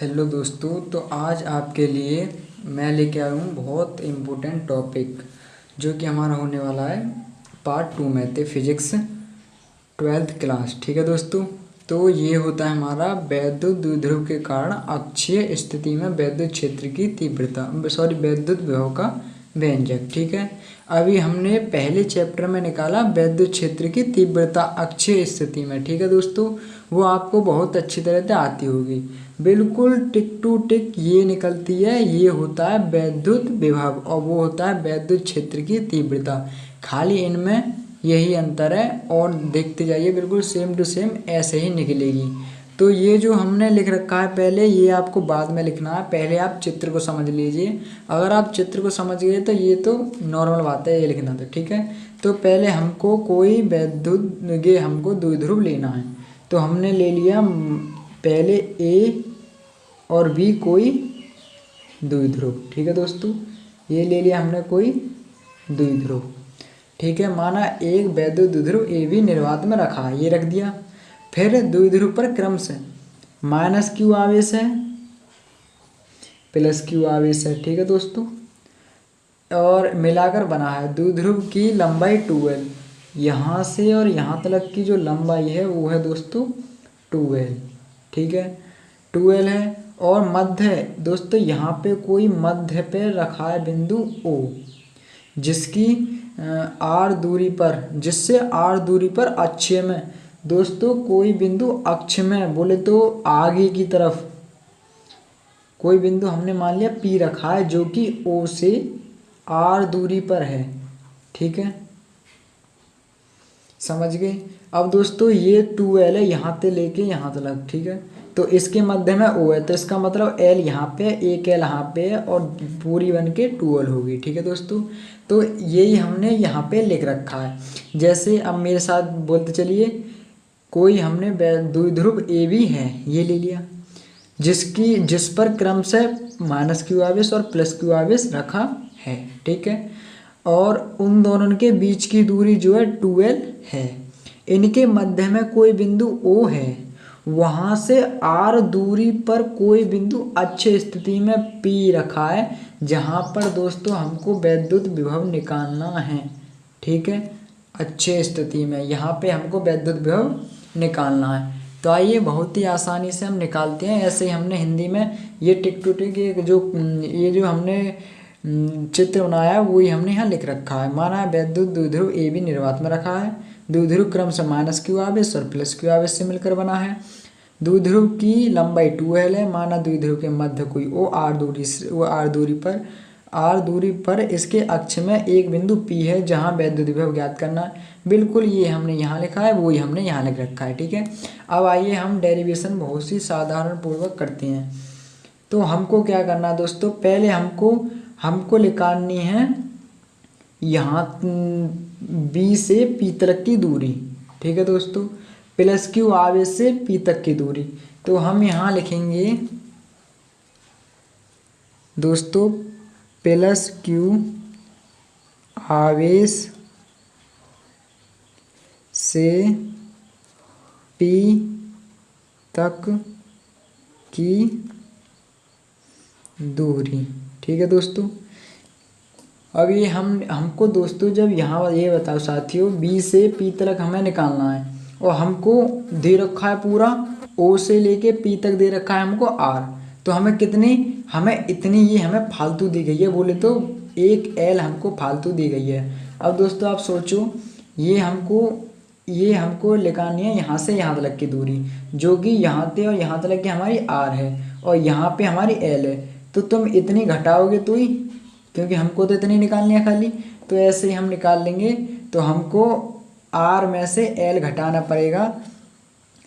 Hello दोस्तों, तो आज आपके लिए मैं लेके आया हूँ बहुत इम्पोर्टेंट टॉपिक जो कि हमारा होने वाला है पार्ट 2 में थे फिजिक्स 12th क्लास। ठीक है दोस्तों, तो ये होता है हमारा वैद्युत द्विध्रुव के कारण अक्षीय स्थिति में वैद्युत क्षेत्र की तीव्रता वैद्युत विभव का व्यंजक। ठीक है, अभी हमने पहले चैप्टर में निकाला वैद्युत क्षेत्र की तीव्रता अक्षीय स्थिति में। ठीक है दोस्तों, वो आपको बहुत अच्छी तरह से आती होगी, बिल्कुल टिक टू टिक ये निकलती है। ये होता है वैद्युत विभव और वो होता है वैद्युत क्षेत्र की तीव्रता। खाली इनमें यही अंतर है और देखते जाइए बिल्कुल सेम टू सेम ऐसे ही निकलेगी। तो ये जो हमने लिख रखा है पहले, ये आपको बाद में लिखना है। पहले आप चित्र को समझ लीजिए। अगर आप चित्र को समझ गए तो ये तो नॉर्मल बात है, ये लिखना तो ठीक है। तो पहले हमको कोई हमको द्विध्रुव लेना है। तो हमने ले लिया पहले ए और बी कोई द्विध्रुव। ठीक है दोस्तों, ये ले लिया हमने कोई द्विध्रुव। ठीक है, माना एक वैद्युत द्विध्रुव ए बी निर्वात में रखा है, ये रख दिया। फिर द्विध्रुव पर क्रम से माइनस क्यू आवेश है, प्लस क्यू आवेश है। ठीक है दोस्तों, और मिलाकर बना है द्विध्रुव की लंबाई 2l। यहाँ से और यहाँ तक की जो लंबाई है वो है दोस्तों 2l। ठीक है, 2l है। और मध्य दोस्तों यहाँ पे कोई मध्य पे रखा है बिंदु O, जिसकी r दूरी पर, जिससे r दूरी पर अक्षीय में दोस्तों कोई बिंदु अक्ष में बोले तो आगे की तरफ कोई बिंदु हमने मान लिया P रखा है जो कि O से r दूरी पर है। ठीक है, समझ गए। अब दोस्तों ये 2l है यहाँ से लेके यहाँ तक। ठीक है, तो इसके मध्य में O है, तो इसका मतलब L यहाँ पे, एक L यहाँ पे है और पूरी बन के 2l होगी। ठीक है दोस्तों, तो यही हमने यहाँ पे लिख रखा है। जैसे अब मेरे साथ बोलते चलिए, कोई हमने द्विध्रुव ए बी है, ये ले लिया, जिस पर क्रम से माइनस क्यू आवेश और प्लस क्यू आवेश रखा है। ठीक है, और उन दोनों के बीच की दूरी जो है 2l है। इनके मध्य में कोई बिंदु O है, वहाँ से r दूरी पर कोई बिंदु अक्षीय स्थिति में P रखा है, जहाँ पर दोस्तों हमको वैद्युत विभव निकालना है। ठीक है, अक्षीय स्थिति में यहाँ पे हमको वैद्युत विभव निकालना है। तो आइए बहुत ही आसानी से हम निकालते हैं। ऐसे ही हमने हिंदी में ये टिक टू टिक ये जो हमने चित्र बनाया वही हमने यहाँ लिख रखा है। माना है वैद्युत द्विध्रुव ए बी निर्वात में रखा है। द्विध्रुव क्रम से माइनस क्यू आवेश और प्लस क्यू आवेश से मिलकर बना है। द्विध्रुव की लंबाई 2l है। माना द्विध्रुव के मध्य कोई O r दूरी पर इसके अक्ष में एक बिंदु P है जहाँ वैद्युत विभव ज्ञात करना है। बिल्कुल ये हमने यहाँ लिखा है, वही हमने यहाँ लिख रखा है। ठीक है, अब आइए हम डेरिवेशन बहुत सी साधारण पूर्वक करते हैं। तो हमको क्या करना है दोस्तों, पहले हमको निकालनी है यहाँ B से P तक की दूरी। ठीक है दोस्तों, प्लस क्यू आवेश से P तक की दूरी। तो हम यहाँ लिखेंगे दोस्तों प्लस क्यू आवेश से P तक की दूरी। ठीक है दोस्तों, अब ये हमको दोस्तों जब यहाँ ये बताओ साथियों, B से P तक हमें निकालना है और हमको दे रखा है पूरा O से लेके P तक दे रखा है हमको R। तो हमें इतनी ये हमें फालतू दी गई है, बोले तो एक L हमको फालतू दी गई है। अब दोस्तों आप सोचो, ये हमको निकालनी है यहाँ से यहाँ तक की दूरी, जो कि यहाँ से और यहाँ तक की हमारी R है और यहाँ पे हमारी L है। तो तुम इतनी घटाओगे तो ही, क्योंकि हमको तो इतनी निकालनी है खाली, तो ऐसे ही हम निकाल लेंगे। तो हमको R में से L घटाना पड़ेगा,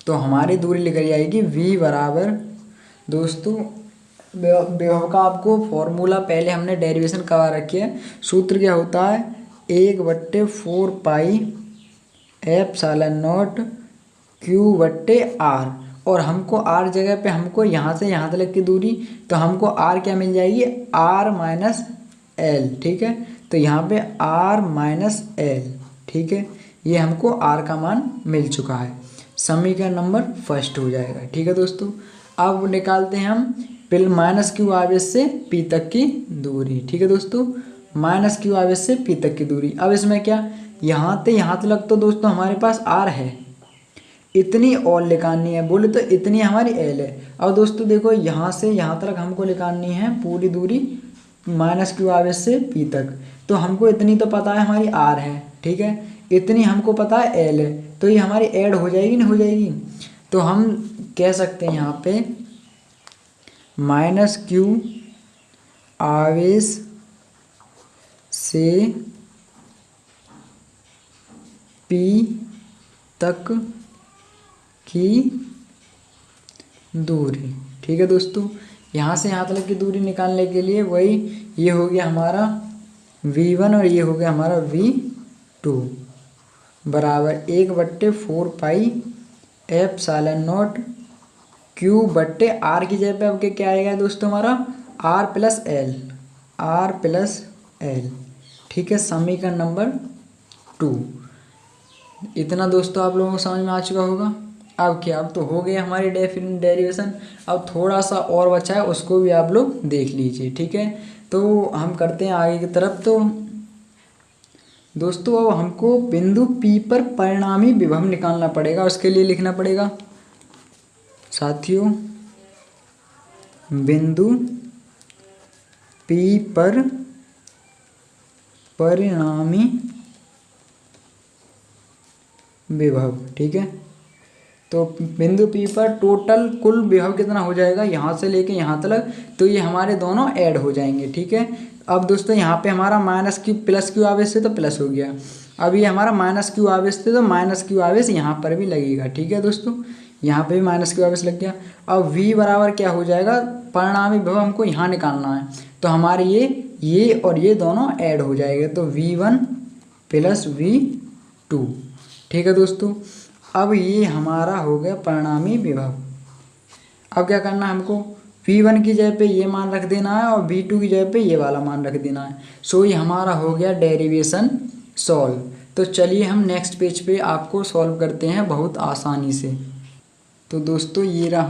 तो हमारी दूरी निकल जाएगी V बराबर दोस्तों विभव का आपको फॉर्मूला पहले हमने डेरिवेशन करवा रखी है। सूत्र क्या होता है, 1/4 पाई एप्सिलॉन0 Q/R। और हमको R जगह पे हमको यहाँ से यहाँ तक की दूरी, तो हमको R क्या मिल जाएगी, R माइनस L। ठीक है, तो यहाँ पे R माइनस L। ठीक है, ये हमको R का मान मिल चुका है। समीकरण नंबर फर्स्ट हो जाएगा। ठीक है दोस्तों, अब निकालते हैं हम पिल माइनस क्यू आवेश से पी तक की दूरी। ठीक है दोस्तों, माइनस क्यू आवेश से पी तक की दूरी। अब इसमें क्या, यहाँ तक तो दोस्तों हमारे पास आर है, इतनी और निकालनी है, बोले तो इतनी हमारी एल है। अब दोस्तों देखो, यहाँ से यहाँ तक हमको निकालनी है पूरी दूरी माइनस क्यू आवेश से पी तक। तो हमको इतनी तो पता है हमारी आर है, ठीक है, इतनी हमको पता है एल है, तो ये हमारी ऐड हो जाएगी नहीं हो जाएगी। तो हम कह सकते हैं यहाँ पे माइनस क्यू आवेश से पी तक की दूरी। ठीक है दोस्तों, यहाँ से यहाँ तक की दूरी निकालने के लिए वही, ये हो गया हमारा V1 और ये हो गया हमारा V2 बराबर 1/4 पाई एप्सिलॉन नॉट क्यू बट्टे आर की जगह पे अब क्या आएगा दोस्तों हमारा आर प्लस एल। ठीक है, समीकरण नंबर 2। इतना दोस्तों आप लोगों को समझ में आ चुका होगा। अब क्या, अब तो हो गया हमारी डेरिवेशन। अब थोड़ा सा और बचा है, उसको भी आप लोग देख लीजिए। ठीक है, तो हम करते हैं आगे की तरफ। तो दोस्तों अब हमको बिंदु P पर परिणामी विभव निकालना पड़ेगा। उसके लिए लिखना पड़ेगा साथियों, बिंदु P पर परिणामी विभव। ठीक है, तो बिंदु P पर टोटल कुल विभव कितना हो जाएगा यहाँ से लेके यहाँ तक, तो ये हमारे दोनों ऐड हो जाएंगे। ठीक है, अब दोस्तों यहाँ पे हमारा माइनस क्यू प्लस क्यू आवेश से तो प्लस हो गया, अब ये हमारा माइनस क्यू आवेश थे तो माइनस क्यू आवेश यहाँ पर भी लगेगा। ठीक है दोस्तों, यहाँ पे भी माइनस क्यू आवेश लग गया। अब V बराबर क्या हो जाएगा, परिणामी विभव हमको यहाँ निकालना है, तो हमारे ये और ये दोनों ऐड हो जाएंगे, तो V1 प्लस V2। ठीक है दोस्तों, अब ये हमारा हो गया परिणामी विभव। अब क्या करना है हमको, V1 की जगह पे ये मान रख देना है और V2 की जगह पे ये वाला मान रख देना है। सो ये हमारा हो गया डेरिवेशन सॉल्व। तो चलिए हम नेक्स्ट पेज पे आपको सॉल्व करते हैं बहुत आसानी से। तो दोस्तों ये रहा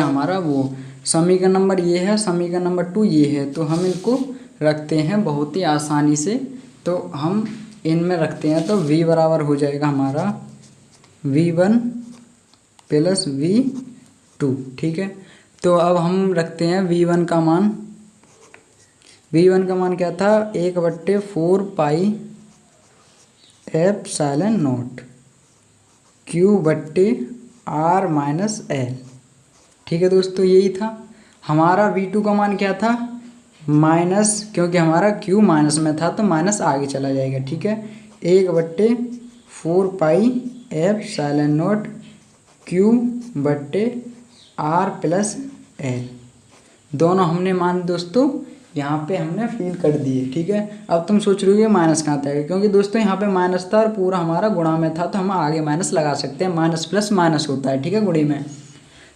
हमारा वो समीकरण नंबर ये है, समीकरण नंबर 2 ये है। तो हम इनको रखते हैं बहुत ही आसानी से, तो हम इनमें रखते हैं। तो V बराबर हो जाएगा हमारा V1 प्लस V2। ठीक है, तो अब हम रखते हैं V1 का मान क्या था, 1/4 पाई एप्सिलॉन नॉट क्यू बट्टे आर माइनस एल। ठीक है दोस्तों, यही था हमारा। V2 का मान क्या था, माइनस, क्योंकि हमारा Q माइनस में था तो माइनस आगे चला जाएगा। ठीक है, 1/4 पाई एप्सिलॉन नॉट क्यू बट्टे आर प्लस एल। दोनों हमने मान दोस्तों यहाँ पे हमने फिल कर दिए। ठीक है, अब तुम सोच रहे हो माइनस कहाँ था, क्योंकि दोस्तों यहाँ पे माइनस था और पूरा हमारा गुणा में था, तो हम आगे माइनस लगा सकते हैं, माइनस प्लस माइनस होता है। ठीक है, गुणे में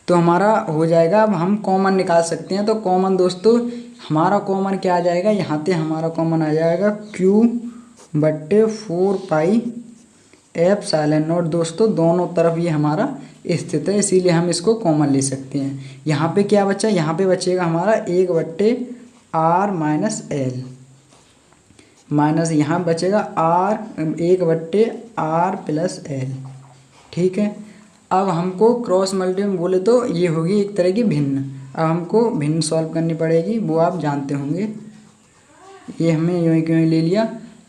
तो हमारा हो जाएगा। अब हम कॉमन निकाल सकते हैं, तो कॉमन दोस्तों हमारा कॉमन क्या आ जाएगा, यहाँ पे हमारा कॉमन आ जाएगा Q बट्टे 4 पाई एप्सिलॉन नॉट। दोस्तों दोनों तरफ ये हमारा स्थित है, इसीलिए हम इसको कॉमन ले सकते हैं। यहाँ पे क्या बचा, यहाँ पे बचेगा हमारा 1/r माइनस एल, माइनस यहाँ बचेगा r 1/r प्लस एल। ठीक है, अब हमको क्रॉस मल्टीप्लाई बोले तो ये होगी एक तरह की भिन्न। अब हमको भिन्न सॉल्व करनी पड़ेगी, वो आप जानते होंगे। ये हमने यूँ ही क्यों ले लिया।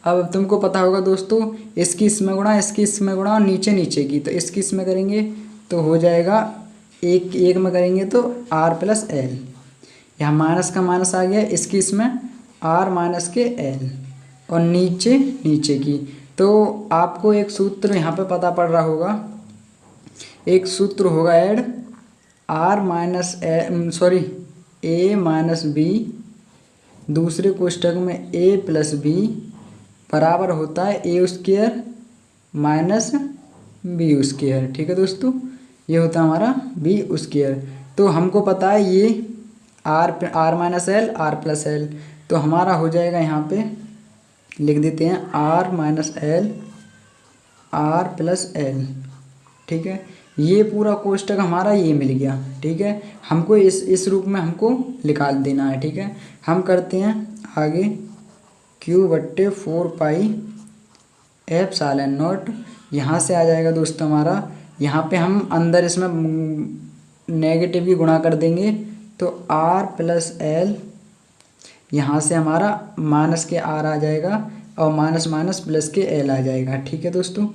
अब तुमको पता होगा दोस्तों, इसकी इसमें गुणा, इसकी इसमें गुणा और नीचे की, तो इसकी इसमें करेंगे तो हो जाएगा एक में करेंगे तो r प्लस एल। यहाँ माइनस का माइनस आ गया, इसकी इसमें r माइनस के एल और नीचे की। तो आपको एक सूत्र यहाँ पे पता पड़ रहा होगा, एक सूत्र होगा add r minus a minus b दूसरे कोष्ठक में a प्लस b बराबर होता है a square minus b square. ठीक है दोस्तों, ये होता है हमारा b स्क्वायर। तो हमको पता है ये r minus L r plus L, तो हमारा हो जाएगा यहाँ पे लिख देते हैं r minus L r plus L. ठीक है, ये पूरा कोष्टक हमारा ये मिल गया। ठीक है, हमको इस रूप में हमको निकाल देना है। ठीक है, हम करते हैं आगे Q/4 पाई एप्सिलॉन नॉट। यहाँ से आ जाएगा दोस्तों हमारा, यहाँ पे हम अंदर इसमें नेगेटिव की गुणा कर देंगे तो R + L, यहाँ से हमारा माइनस के R आ जाएगा और माइनस माइनस प्लस के L आ जाएगा। ठीक है दोस्तों,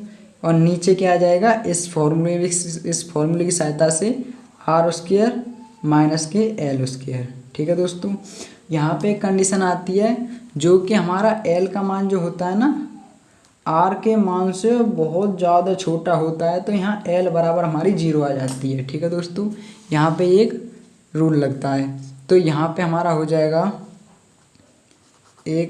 और नीचे क्या आ जाएगा, इस फॉर्मूले की सहायता से R² माइनस के L²। ठीक है दोस्तों, यहाँ पे एक कंडीशन आती है जो कि हमारा L का मान जो होता है ना R के मान से बहुत ज़्यादा छोटा होता है, तो यहाँ L बराबर हमारी 0 आ जाती है। ठीक है दोस्तों, यहाँ पे एक रूल लगता है, तो यहाँ पे हमारा हो जाएगा 1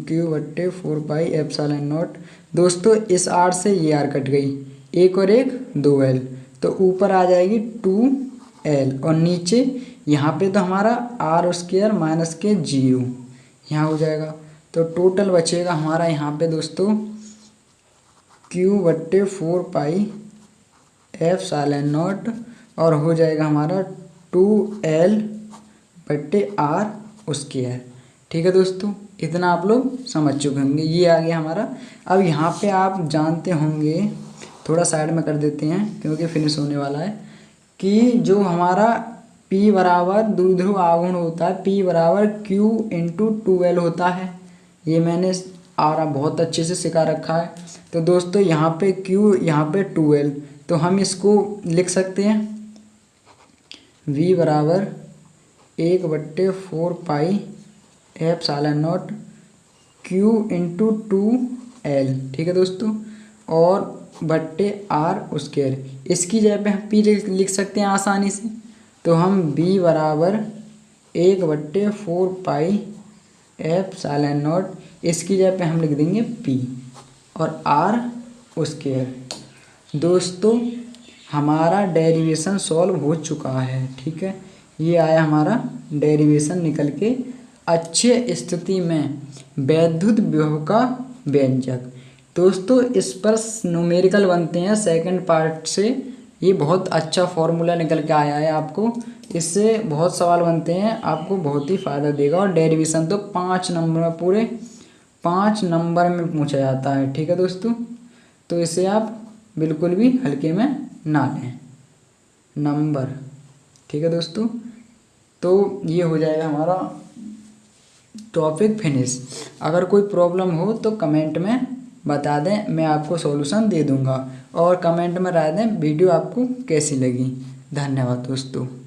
Q/4 पाई एप्सिलॉन नॉट। दोस्तों इस R से ये R कट गई, 1 और 1 2L, तो ऊपर आ जाएगी 2L और नीचे यहाँ पे तो हमारा R² माइनस के 0 यहाँ हो जाएगा। तो टोटल बचेगा हमारा यहाँ पे दोस्तों Q/4 पाई एप्सिलॉन नॉट और हो जाएगा हमारा 2L/R²। ठीक है दोस्तों, इतना आप लोग समझ चुके होंगे। ये आ गया हमारा। अब यहाँ पे आप जानते होंगे, थोड़ा साइड में कर देते हैं क्योंकि फिनिश होने वाला है, कि जो हमारा P बराबर द्विध्रुव आघूर्ण होता है, P बराबर Q/2L होता है। ये मैंने बहुत अच्छे से सिखा रखा है। तो दोस्तों यहाँ पे Q, यहाँ पे 2L, तो हम इसको लिख सकते हैं V बराबर 1/4 पाई एप्सिलॉन नॉट Q/2L। ठीक है दोस्तों, और बट्टे R²। इसकी जगह पे हम P लिख सकते हैं आसानी से, तो हम B बराबर 1/4 पाई एप्सिलॉन नॉट, इसकी जगह पे हम लिख देंगे P और R²। दोस्तों हमारा डेरिवेशन सॉल्व हो चुका है। ठीक है, ये आया हमारा डेरिवेशन निकल के, अच्छे स्थिति में वैद्युत विभव का व्यंजक। दोस्तों इस पर न्यूमेरिकल बनते हैं सेकंड पार्ट से। ये बहुत अच्छा फॉर्मूला निकल के आया है, आपको इससे बहुत सवाल बनते हैं, आपको बहुत ही फ़ायदा देगा। और डेरिवेशन तो 5 नंबर में, पूरे 5 नंबर में पूछा जाता है। ठीक है दोस्तों, तो इसे आप बिल्कुल भी हल्के में ना लें नंबर। ठीक है दोस्तों, तो ये हो जाएगा हमारा टॉपिक फिनिश। अगर कोई प्रॉब्लम हो तो कमेंट में बता दें, मैं आपको सॉल्यूशन दे दूंगा। और कमेंट में राय दें वीडियो आपको कैसी लगी। धन्यवाद दोस्तों।